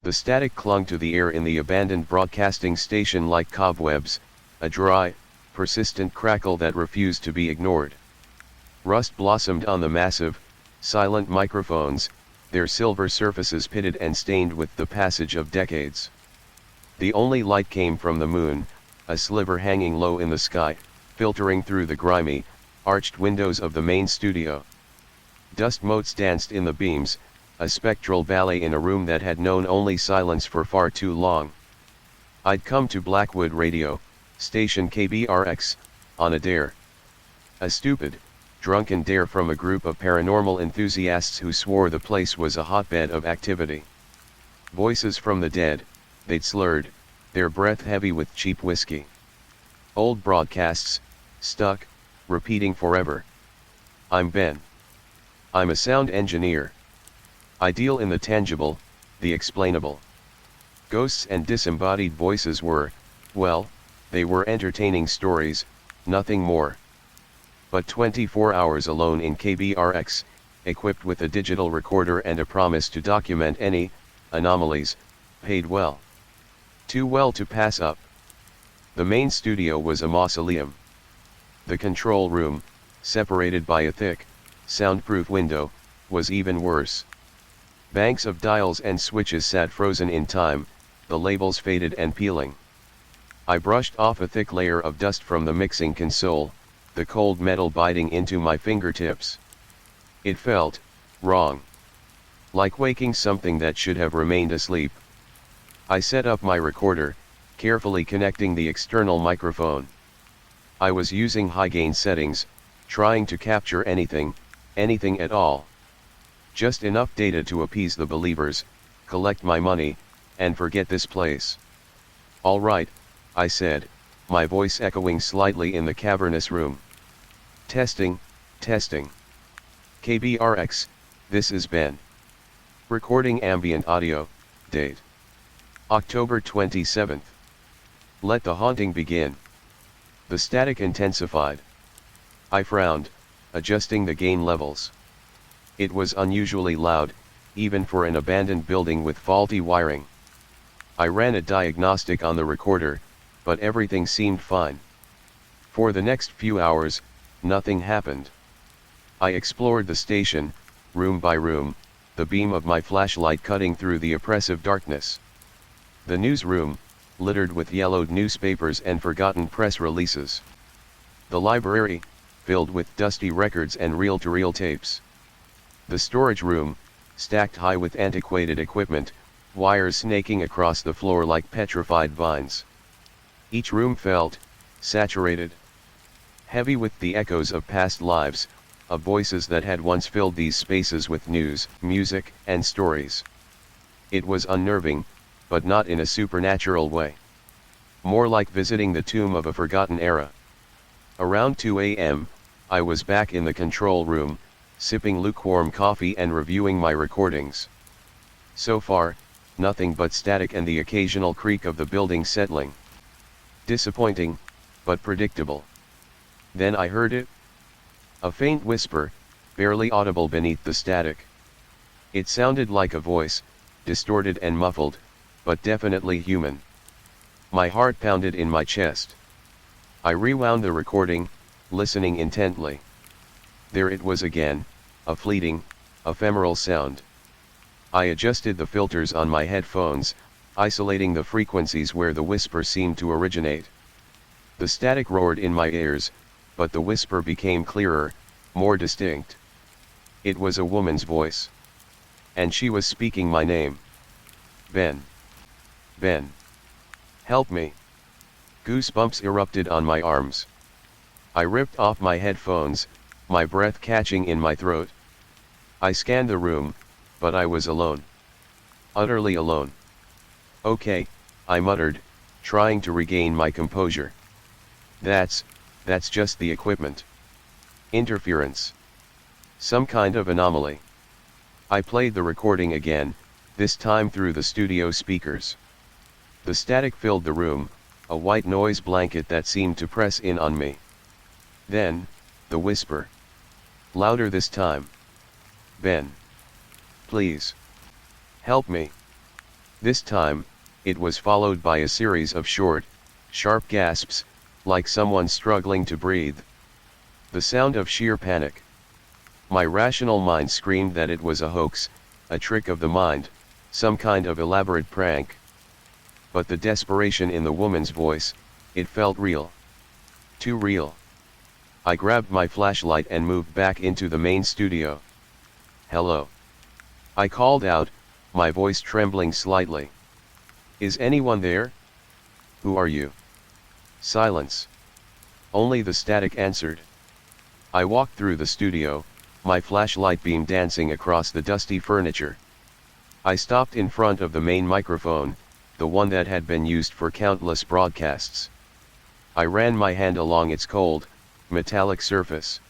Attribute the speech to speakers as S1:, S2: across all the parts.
S1: The static clung to the air in the abandoned broadcasting station like cobwebs, a dry, persistent crackle that refused to be ignored. Rust blossomed on the massive, silent microphones, their silver surfaces pitted and stained with the passage of decades. The only light came from the moon, a sliver hanging low in the sky, filtering through the grimy, arched windows of the main studio. Dust motes danced in the beams, a spectral ballet in a room that had known only silence for far too long. I'd come to Blackwood Radio, station KBRX, on a dare. A stupid, drunken dare from a group of paranormal enthusiasts who swore the place was a hotbed of activity. Voices from the dead, they'd slurred, their breath heavy with cheap whiskey. Old broadcasts, stuck, repeating forever. I'm Ben. I'm a sound engineer. I deal in the tangible, the explainable. Ghosts and disembodied voices were, well, they were entertaining stories, nothing more. But 24 hours alone in KBRX, equipped with a digital recorder and a promise to document any anomalies, paid well. Too well to pass up. The main studio was a mausoleum. The control room, separated by a thick, soundproof window, was even worse. Banks of dials and switches sat frozen in time, the labels faded and peeling. I brushed off a thick layer of dust from the mixing console, the cold metal biting into my fingertips. It felt wrong. Like waking something that should have remained asleep. I set up my recorder, carefully connecting the external microphone. I was using high-gain settings, trying to capture anything at all. Just enough data to appease the believers, collect my money, and forget this place. All right, I said, my voice echoing slightly in the cavernous room. Testing, testing. KBRX, this is Ben. Recording ambient audio, date. October 27th. Let the haunting begin. The static intensified. I frowned, adjusting the gain levels. It was unusually loud, even for an abandoned building with faulty wiring. I ran a diagnostic on the recorder, but everything seemed fine. For the next few hours, nothing happened. I explored the station, room by room, the beam of my flashlight cutting through the oppressive darkness. The newsroom, littered with yellowed newspapers and forgotten press releases. The library, filled with dusty records and reel-to-reel tapes. The storage room, stacked high with antiquated equipment, wires snaking across the floor like petrified vines. Each room felt saturated. Heavy with the echoes of past lives, of voices that had once filled these spaces with news, music, and stories. It was unnerving, but not in a supernatural way. More like visiting the tomb of a forgotten era. Around 2 a.m., I was back in the control room, sipping lukewarm coffee and reviewing my recordings. So far, nothing but static and the occasional creak of the building settling. Disappointing, but predictable. Then I heard it. A faint whisper, barely audible beneath the static. It sounded like a voice, distorted and muffled, but definitely human. My heart pounded in my chest. I rewound the recording, listening intently. There it was again, a fleeting, ephemeral sound. I adjusted the filters on my headphones, isolating the frequencies where the whisper seemed to originate. The static roared in my ears, but the whisper became clearer, more distinct. It was a woman's voice. And she was speaking my name. Ben. Ben. Help me. Goosebumps erupted on my arms. I ripped off my headphones, my breath catching in my throat. I scanned the room, but I was alone. Utterly alone. Okay, I muttered, trying to regain my composure. That's just the equipment. Interference. Some kind of anomaly. I played the recording again, this time through the studio speakers. The static filled the room, a white noise blanket that seemed to press in on me. Then, the whisper. Louder this time. Ben. Please. Help me. This time, it was followed by a series of short, sharp gasps, like someone struggling to breathe. The sound of sheer panic. My rational mind screamed that it was a hoax, a trick of the mind, some kind of elaborate prank. But the desperation in the woman's voice, it felt real. Too real. I grabbed my flashlight and moved back into the main studio. "Hello?" I called out, my voice trembling slightly. "Is anyone there? Who are you?" Silence. Only the static answered. I walked through the studio, my flashlight beam dancing across the dusty furniture. I stopped in front of the main microphone, the one that had been used for countless broadcasts. I ran my hand along its cold, metallic surface.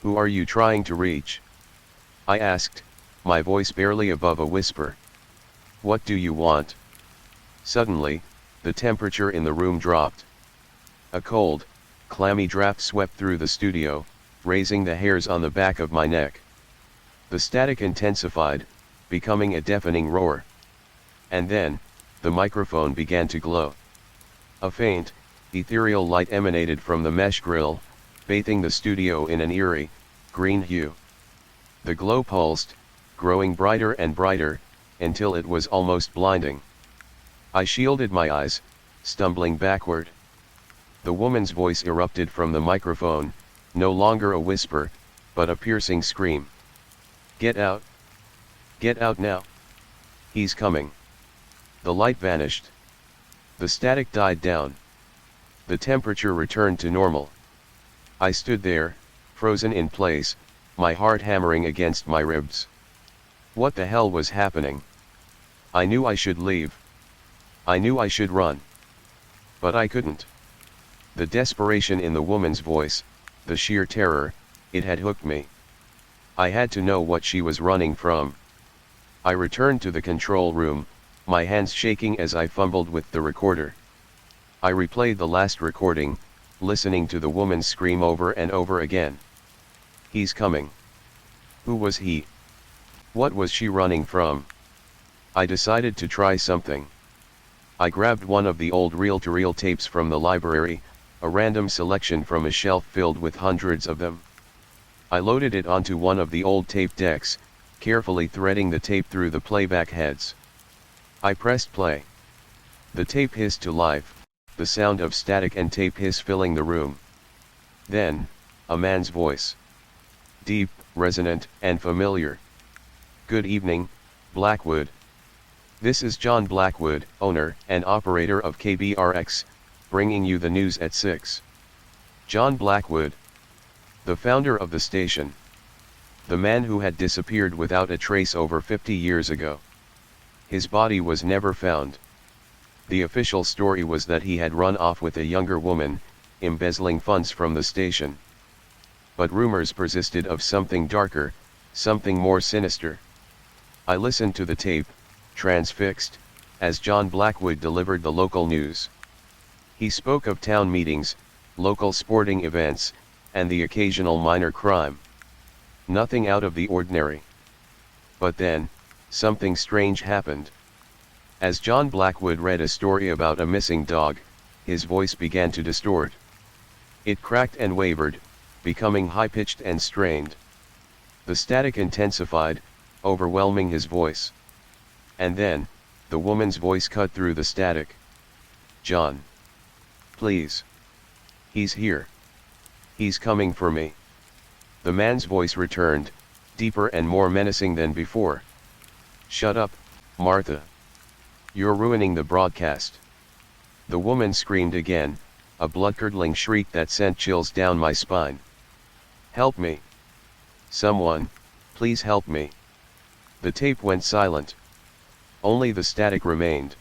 S1: "Who are you trying to reach?" I asked, my voice barely above a whisper. "What do you want?" Suddenly, the temperature in the room dropped. A cold, clammy draft swept through the studio, raising the hairs on the back of my neck. The static intensified, becoming a deafening roar. And then, the microphone began to glow. A faint, ethereal light emanated from the mesh grill, bathing the studio in an eerie, green hue. The glow pulsed, growing brighter and brighter, until it was almost blinding. I shielded my eyes, stumbling backward. The woman's voice erupted from the microphone, no longer a whisper, but a piercing scream. "Get out! Get out now! He's coming!" The light vanished. The static died down. The temperature returned to normal. I stood there, frozen in place, my heart hammering against my ribs. What the hell was happening? I knew I should leave. I knew I should run. But I couldn't. The desperation in the woman's voice, the sheer terror, it had hooked me. I had to know what she was running from. I returned to the control room, my hands shaking as I fumbled with the recorder. I replayed the last recording, listening to the woman scream over and over again. "He's coming." Who was he? What was she running from? I decided to try something. I grabbed one of the old reel-to-reel tapes from the library, a random selection from a shelf filled with hundreds of them. I loaded it onto one of the old tape decks, carefully threading the tape through the playback heads. I pressed play. The tape hissed to life, the sound of static and tape hiss filling the room. Then, a man's voice. Deep, resonant, and familiar. "Good evening, Blackwood. This is John Blackwood, owner and operator of KBRX, bringing you the news at 6. John Blackwood, the founder of the station. The man who had disappeared without a trace over 50 years ago. His body was never found. The official story was that he had run off with a younger woman, embezzling funds from the station. But rumors persisted of something darker, something more sinister. I listened to the tape, transfixed, as John Blackwood delivered the local news. He spoke of town meetings, local sporting events, and the occasional minor crime. Nothing out of the ordinary. But then, something strange happened. As John Blackwood read a story about a missing dog, his voice began to distort. It cracked and wavered, becoming high-pitched and strained. The static intensified, overwhelming his voice. And then, the woman's voice cut through the static. "John. Please. He's here. He's coming for me." The man's voice returned, deeper and more menacing than before. "Shut up, Martha. You're ruining the broadcast." The woman screamed again, a blood-curdling shriek that sent chills down my spine. "Help me. Someone, please help me." The tape went silent. Only the static remained.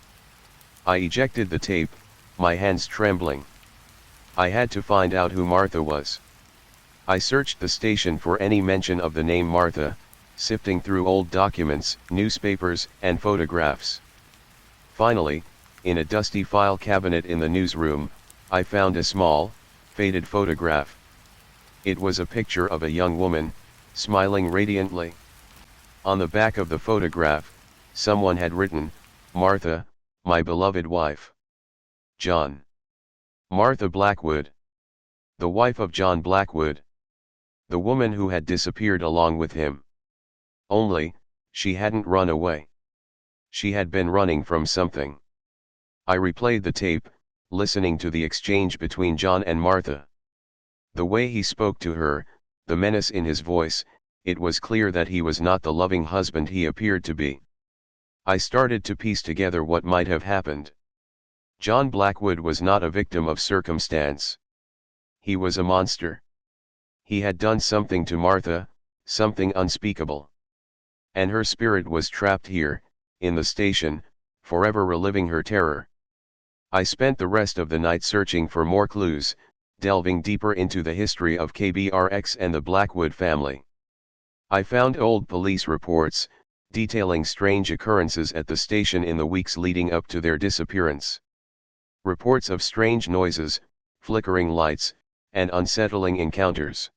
S1: I ejected the tape, my hands trembling. I had to find out who Martha was. I searched the station for any mention of the name Martha, sifting through old documents, newspapers, and photographs. Finally, in a dusty file cabinet in the newsroom, I found a small, faded photograph. It was a picture of a young woman, smiling radiantly. On the back of the photograph, someone had written, Martha, my beloved wife. John. Martha Blackwood. The wife of John Blackwood. The woman who had disappeared along with him. Only, she hadn't run away. She had been running from something. I replayed the tape, listening to the exchange between John and Martha. The way he spoke to her, the menace in his voice, it was clear that he was not the loving husband he appeared to be. I started to piece together what might have happened. John Blackwood was not a victim of circumstance. He was a monster. He had done something to Martha, something unspeakable. And her spirit was trapped here, in the station, forever reliving her terror. I spent the rest of the night searching for more clues, delving deeper into the history of KBRX and the Blackwood family. I found old police reports, detailing strange occurrences at the station in the weeks leading up to their disappearance. Reports of strange noises, flickering lights, and unsettling encounters.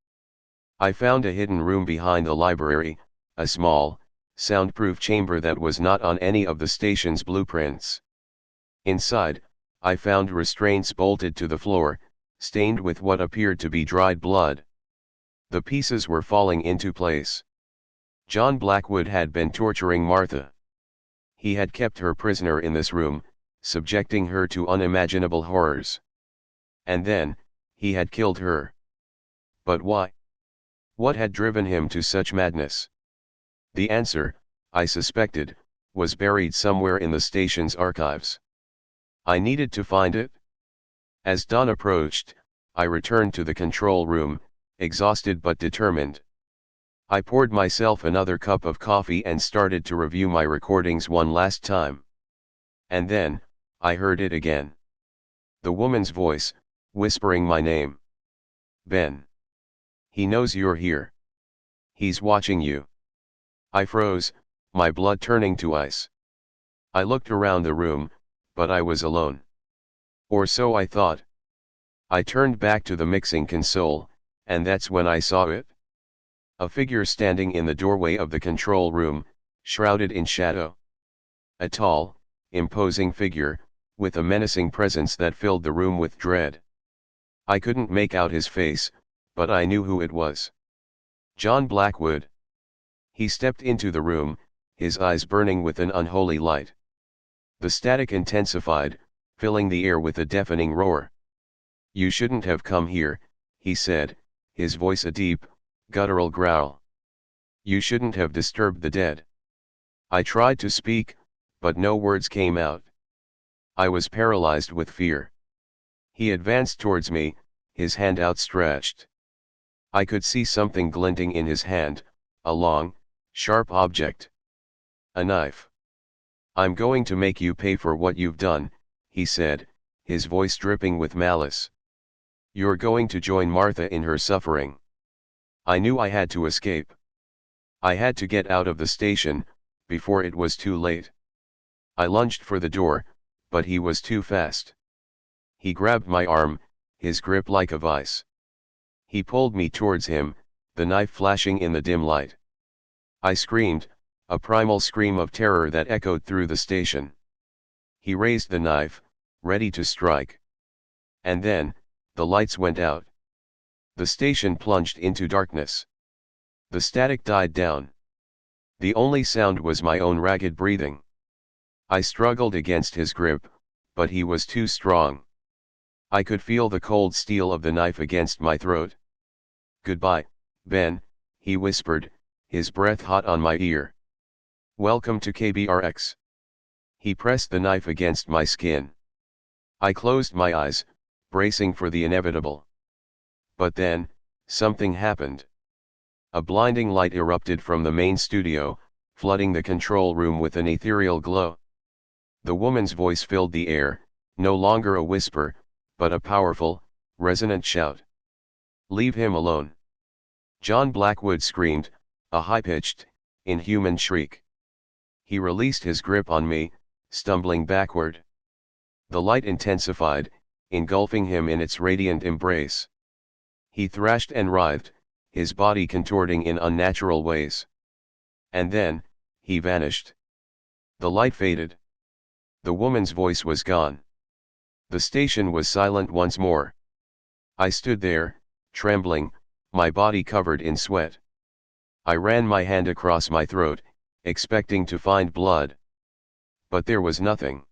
S1: I found a hidden room behind the library, a small, soundproof chamber that was not on any of the station's blueprints. Inside, I found restraints bolted to the floor, stained with what appeared to be dried blood. The pieces were falling into place. John Blackwood had been torturing Martha. He had kept her prisoner in this room, subjecting her to unimaginable horrors. And then, he had killed her. But why? What had driven him to such madness? The answer, I suspected, was buried somewhere in the station's archives. I needed to find it. As dawn approached, I returned to the control room, exhausted but determined. I poured myself another cup of coffee and started to review my recordings one last time. And then, I heard it again. The woman's voice, whispering my name. Ben. He knows you're here. He's watching you. I froze, my blood turning to ice. I looked around the room, but I was alone. Or so I thought. I turned back to the mixing console, and that's when I saw it. A figure standing in the doorway of the control room, shrouded in shadow. A tall, imposing figure, with a menacing presence that filled the room with dread. I couldn't make out his face, but I knew who it was. John Blackwood. He stepped into the room, his eyes burning with an unholy light. The static intensified, filling the air with a deafening roar. You shouldn't have come here, he said, his voice a deep, guttural growl. You shouldn't have disturbed the dead. I tried to speak, but no words came out. I was paralyzed with fear. He advanced towards me, his hand outstretched. I could see something glinting in his hand, a long, sharp object. A knife. I'm going to make you pay for what you've done, he said, his voice dripping with malice. You're going to join Martha in her suffering. I knew I had to escape. I had to get out of the station, before it was too late. I lunged for the door, but he was too fast. He grabbed my arm, his grip like a vice. He pulled me towards him, the knife flashing in the dim light. I screamed, a primal scream of terror that echoed through the station. He raised the knife, ready to strike. And then, the lights went out. The station plunged into darkness. The static died down. The only sound was my own ragged breathing. I struggled against his grip, but he was too strong. I could feel the cold steel of the knife against my throat. Goodbye, Ben, he whispered, his breath hot on my ear. Welcome to KBRX. He pressed the knife against my skin. I closed my eyes, bracing for the inevitable. But then, something happened. A blinding light erupted from the main studio, flooding the control room with an ethereal glow. The woman's voice filled the air, no longer a whisper, but a powerful, resonant shout. Leave him alone. John Blackwood screamed, a high-pitched, inhuman shriek. He released his grip on me, stumbling backward. The light intensified, engulfing him in its radiant embrace. He thrashed and writhed, his body contorting in unnatural ways. And then, he vanished. The light faded. The woman's voice was gone. The station was silent once more. I stood there, trembling, my body covered in sweat. I ran my hand across my throat, expecting to find blood. But there was nothing.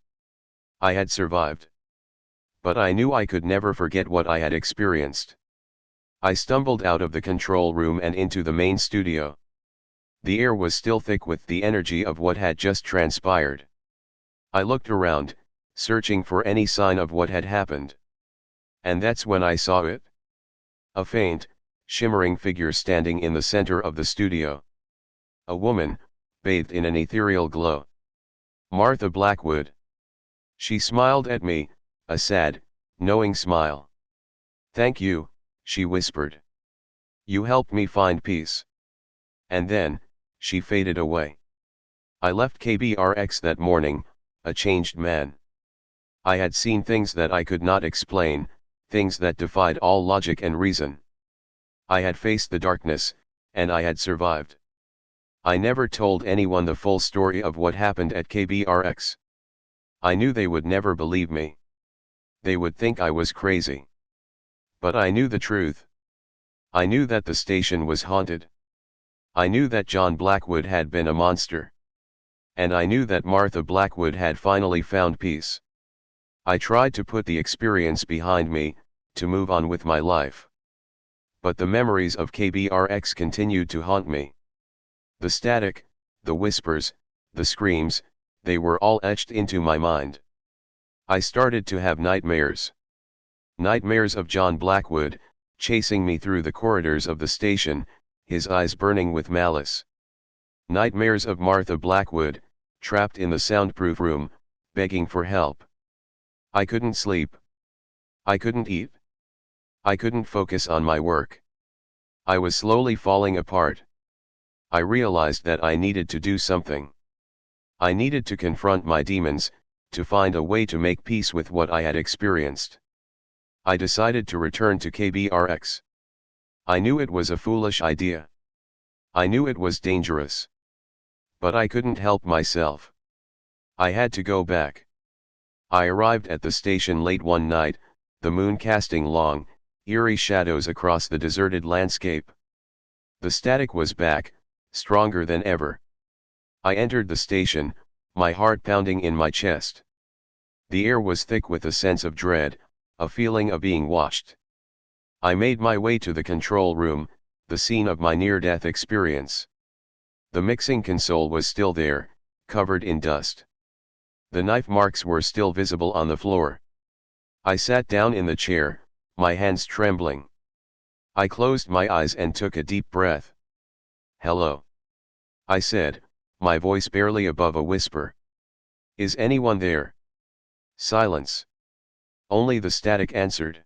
S1: I had survived. But I knew I could never forget what I had experienced. I stumbled out of the control room and into the main studio. The air was still thick with the energy of what had just transpired. I looked around, searching for any sign of what had happened. And that's when I saw it. A faint, shimmering figure standing in the center of the studio. A woman, bathed in an ethereal glow. Martha Blackwood. She smiled at me, a sad, knowing smile. "Thank you," she whispered. "You helped me find peace." And then, she faded away. I left KBRX that morning, a changed man. I had seen things that I could not explain, things that defied all logic and reason. I had faced the darkness, and I had survived. I never told anyone the full story of what happened at KBRX. I knew they would never believe me. They would think I was crazy. But I knew the truth. I knew that the station was haunted. I knew that John Blackwood had been a monster. And I knew that Martha Blackwood had finally found peace. I tried to put the experience behind me, to move on with my life. But the memories of KBRX continued to haunt me. The static, the whispers, the screams, they were all etched into my mind. I started to have nightmares. Nightmares of John Blackwood, chasing me through the corridors of the station, his eyes burning with malice. Nightmares of Martha Blackwood, trapped in the soundproof room, begging for help. I couldn't sleep. I couldn't eat. I couldn't focus on my work. I was slowly falling apart. I realized that I needed to do something. I needed to confront my demons, to find a way to make peace with what I had experienced. I decided to return to KBRX. I knew it was a foolish idea. I knew it was dangerous. But I couldn't help myself. I had to go back. I arrived at the station late one night, the moon casting long, eerie shadows across the deserted landscape. The static was back, stronger than ever. I entered the station, my heart pounding in my chest. The air was thick with a sense of dread, a feeling of being watched. I made my way to the control room, the scene of my near-death experience. The mixing console was still there, covered in dust. The knife marks were still visible on the floor. I sat down in the chair, my hands trembling. I closed my eyes and took a deep breath. "Hello," I said, my voice barely above a whisper. "Is anyone there?" Silence. Only the static answered.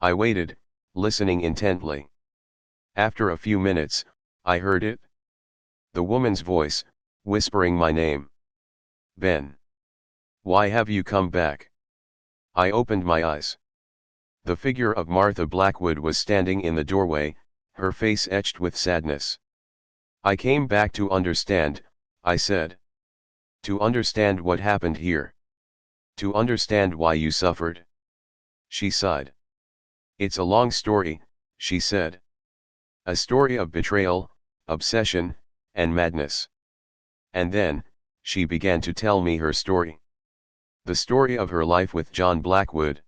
S1: I waited, listening intently. After a few minutes, I heard it. The woman's voice, whispering my name. "Ben. Why have you come back?" I opened my eyes. The figure of Martha Blackwood was standing in the doorway, her face etched with sadness. "I came back to understand," I said. "To understand what happened here. To understand why you suffered." She sighed. "It's a long story," she said. "A story of betrayal, obsession, and madness." And then, she began to tell me her story. The story of her life with John Blackwood.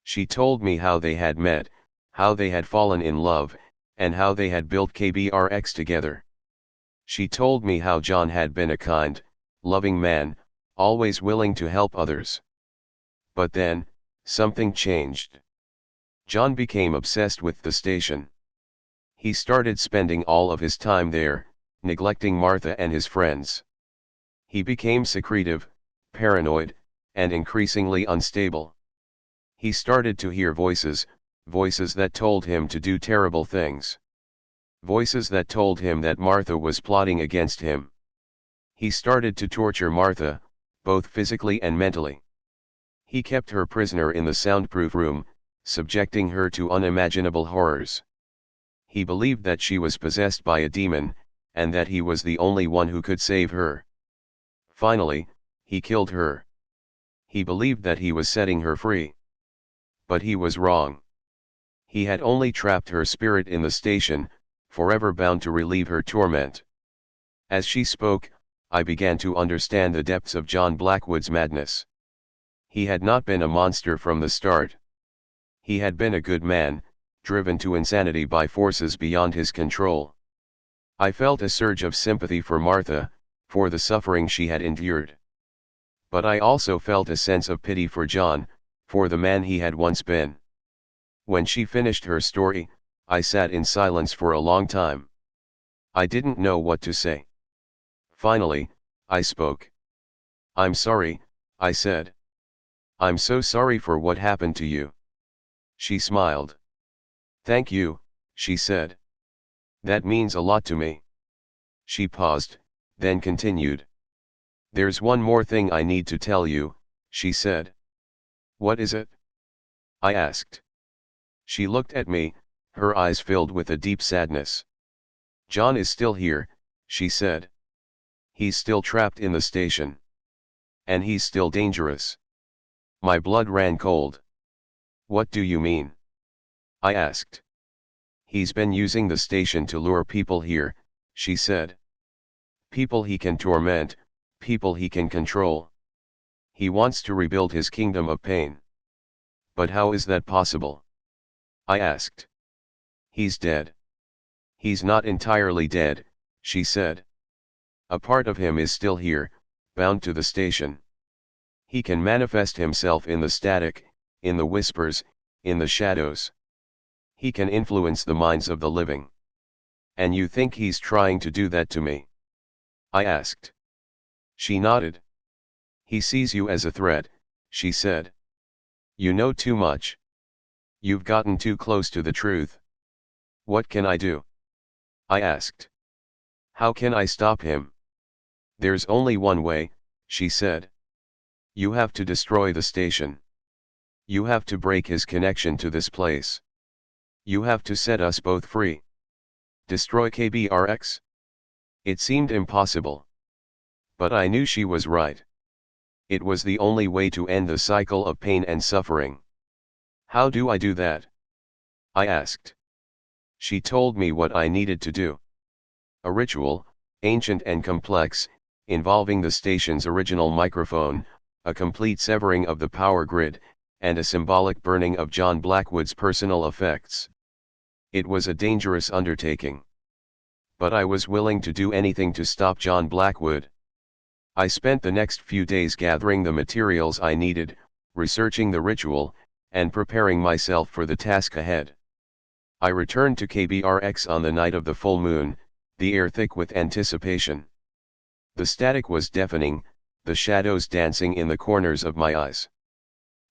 S1: She told me how they had met, how they had fallen in love, and how they had built KBRX together. She told me how John had been a kind, loving man, always willing to help others. But then, something changed. John became obsessed with the station. He started spending all of his time there, neglecting Martha and his friends. He became secretive, paranoid, and increasingly unstable. He started to hear voices, voices that told him to do terrible things. Voices that told him that Martha was plotting against him. He started to torture Martha, both physically and mentally. He kept her prisoner in the soundproof room, subjecting her to unimaginable horrors. He believed that she was possessed by a demon, and that he was the only one who could save her. Finally, he killed her. He believed that he was setting her free. But he was wrong. He had only trapped her spirit in the station, forever bound to relieve her torment. As she spoke, I began to understand the depths of John Blackwood's madness. He had not been a monster from the start. He had been a good man, driven to insanity by forces beyond his control. I felt a surge of sympathy for Martha, for the suffering she had endured. But I also felt a sense of pity for John, for the man he had once been. When she finished her story, I sat in silence for a long time. I didn't know what to say. Finally, I spoke. "I'm sorry," I said. "I'm so sorry for what happened to you." She smiled. "Thank you," she said. "That means a lot to me." She paused, then continued. "There's one more thing I need to tell you," she said. "What is it?" I asked. She looked at me, her eyes filled with a deep sadness. "John is still here," she said. "He's still trapped in the station. And he's still dangerous." My blood ran cold. "What do you mean?" I asked. "He's been using the station to lure people here," she said. "People he can torment, people he can control. He wants to rebuild his kingdom of pain." "But how is that possible?" I asked. "He's dead." "He's not entirely dead," she said. "A part of him is still here, bound to the station. He can manifest himself in the static, in the whispers, in the shadows. He can influence the minds of the living." "And you think he's trying to do that to me?" I asked. She nodded. "He sees you as a threat," she said. "You know too much. You've gotten too close to the truth." "What can I do?" I asked. "How can I stop him?" "There's only one way," she said. "You have to destroy the station. You have to break his connection to this place. You have to set us both free." Destroy KBRX? It seemed impossible. But I knew she was right. It was the only way to end the cycle of pain and suffering. "How do I do that?" I asked. She told me what I needed to do. A ritual, ancient and complex, involving the station's original microphone, a complete severing of the power grid, and a symbolic burning of John Blackwood's personal effects. It was a dangerous undertaking. But I was willing to do anything to stop John Blackwood. I spent the next few days gathering the materials I needed, researching the ritual, and preparing myself for the task ahead. I returned to KBRX on the night of the full moon, the air thick with anticipation. The static was deafening, the shadows dancing in the corners of my eyes.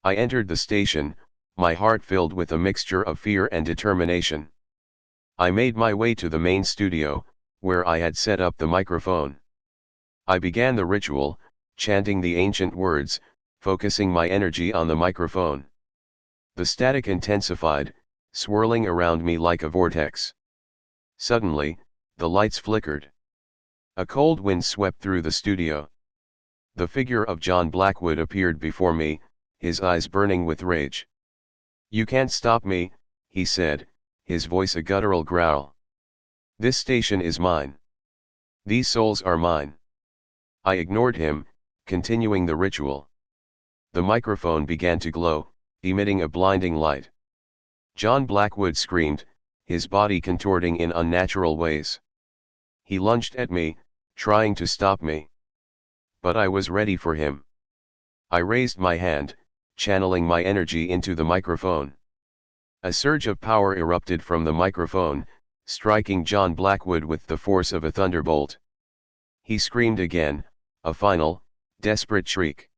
S1: I entered the station, my heart filled with a mixture of fear and determination. I made my way to the main studio, where I had set up the microphone. I began the ritual, chanting the ancient words, focusing my energy on the microphone. The static intensified, swirling around me like a vortex. Suddenly, the lights flickered. A cold wind swept through the studio. The figure of John Blackwood appeared before me, his eyes burning with rage. "You can't stop me," he said, his voice a guttural growl. "This station is mine. These souls are mine." I ignored him, continuing the ritual. The microphone began to glow, emitting a blinding light. John Blackwood screamed, his body contorting in unnatural ways. He lunged at me, trying to stop me. But I was ready for him. I raised my hand, channeling my energy into the microphone. A surge of power erupted from the microphone, striking John Blackwood with the force of a thunderbolt. He screamed again, a final, desperate shriek.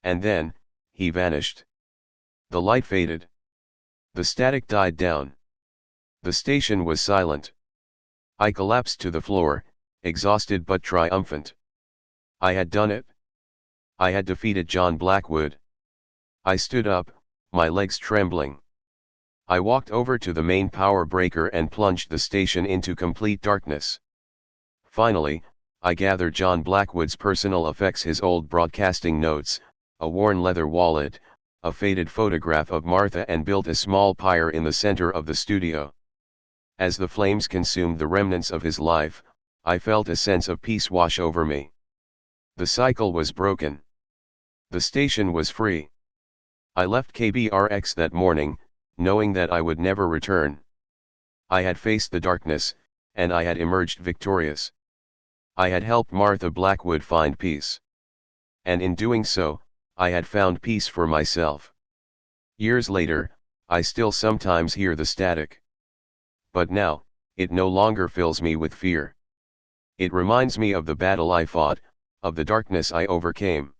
S1: And then, he vanished. The light faded. The static died down. The station was silent. I collapsed to the floor, exhausted but triumphant. I had done it. I had defeated John Blackwood. I stood up, my legs trembling. I walked over to the main power breaker and plunged the station into complete darkness. Finally, I gathered John Blackwood's personal effects, his old broadcasting notes, a worn leather wallet, a faded photograph of Martha, and built a small pyre in the center of the studio. As the flames consumed the remnants of his life, I felt a sense of peace wash over me. The cycle was broken. The station was free. I left KBRX that morning, knowing that I would never return. I had faced the darkness, and I had emerged victorious. I had helped Martha Blackwood find peace. And in doing so, I had found peace for myself. Years later, I still sometimes hear the static. But now, it no longer fills me with fear. It reminds me of the battle I fought, of the darkness I overcame.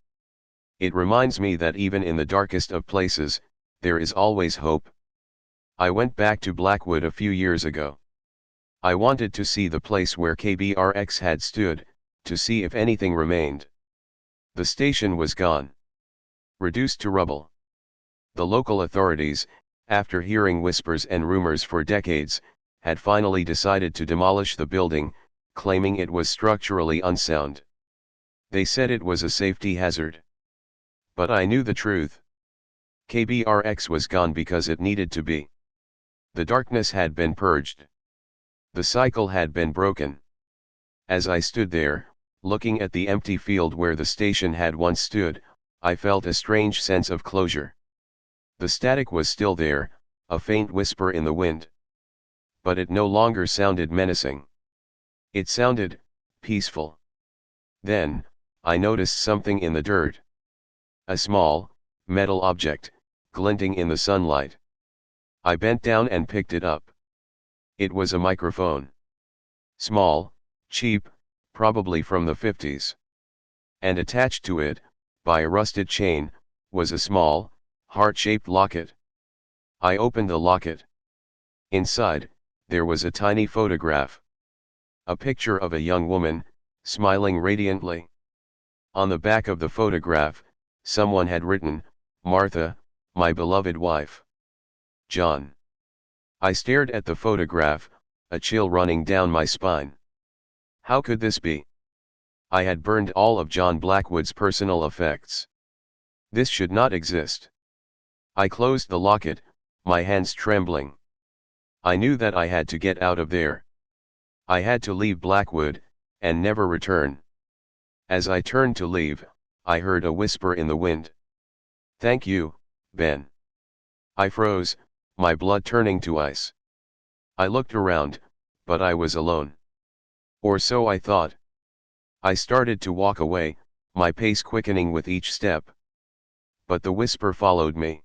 S1: It reminds me that even in the darkest of places, there is always hope. I went back to Blackwood a few years ago. I wanted to see the place where KBRX had stood, to see if anything remained. The station was gone. Reduced to rubble. The local authorities, after hearing whispers and rumors for decades, had finally decided to demolish the building, claiming it was structurally unsound. They said it was a safety hazard. But I knew the truth. KBRX was gone because it needed to be. The darkness had been purged. The cycle had been broken. As I stood there, looking at the empty field where the station had once stood, I felt a strange sense of closure. The static was still there, a faint whisper in the wind. But it no longer sounded menacing. It sounded peaceful. Then, I noticed something in the dirt. A small, metal object, glinting in the sunlight. I bent down and picked it up. It was a microphone. Small, cheap, probably from the 50s. And attached to it, by a rusted chain, was a small, heart-shaped locket. I opened the locket. Inside, there was a tiny photograph. A picture of a young woman, smiling radiantly. On the back of the photograph, someone had written, "Martha, my beloved wife. John." I stared at the photograph, a chill running down my spine. How could this be? I had burned all of John Blackwood's personal effects. This should not exist. I closed the locket, my hands trembling. I knew that I had to get out of there. I had to leave Blackwood, and never return. As I turned to leave, I heard a whisper in the wind. "Thank you, Ben." I froze, my blood turning to ice. I looked around, but I was alone. Or so I thought. I started to walk away, my pace quickening with each step. But the whisper followed me.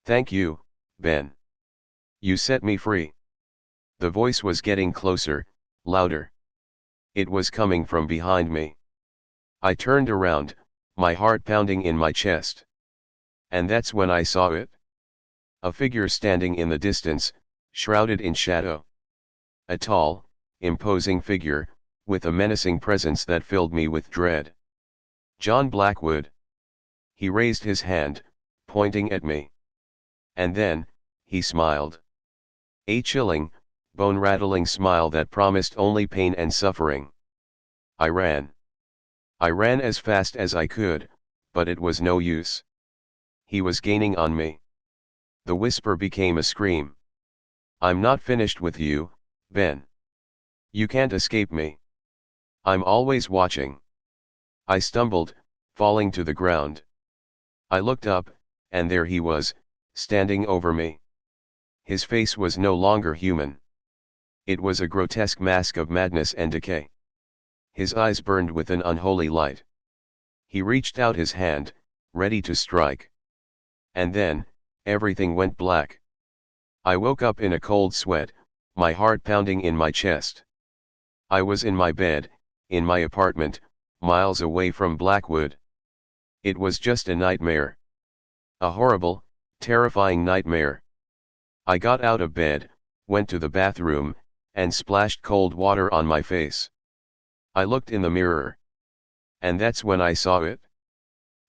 S1: "Thank you, Ben. You set me free." The voice was getting closer, louder. It was coming from behind me. I turned around, my heart pounding in my chest. And that's when I saw it. A figure standing in the distance, shrouded in shadow. A tall, imposing figure, with a menacing presence that filled me with dread. John Blackwood. He raised his hand, pointing at me. And then, he smiled. A chilling, bone-rattling smile that promised only pain and suffering. I ran. I ran as fast as I could, but it was no use. He was gaining on me. The whisper became a scream. "I'm not finished with you, Ben. You can't escape me. I'm always watching." I stumbled, falling to the ground. I looked up, and there he was, standing over me. His face was no longer human. It was a grotesque mask of madness and decay. His eyes burned with an unholy light. He reached out his hand, ready to strike. And then, everything went black. I woke up in a cold sweat, my heart pounding in my chest. I was in my bed, in my apartment, miles away from Blackwood. It was just a nightmare. A horrible, terrifying nightmare. I got out of bed, went to the bathroom, and splashed cold water on my face. I looked in the mirror. And that's when I saw it.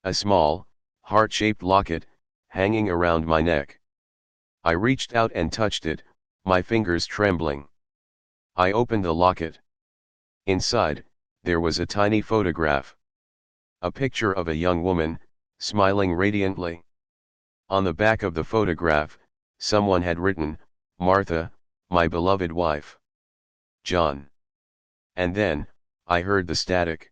S1: A small, heart-shaped locket, hanging around my neck. I reached out and touched it, my fingers trembling. I opened the locket. Inside, there was a tiny photograph. A picture of a young woman, smiling radiantly. On the back of the photograph, someone had written, "Martha, my beloved wife. John." And then, I heard the static.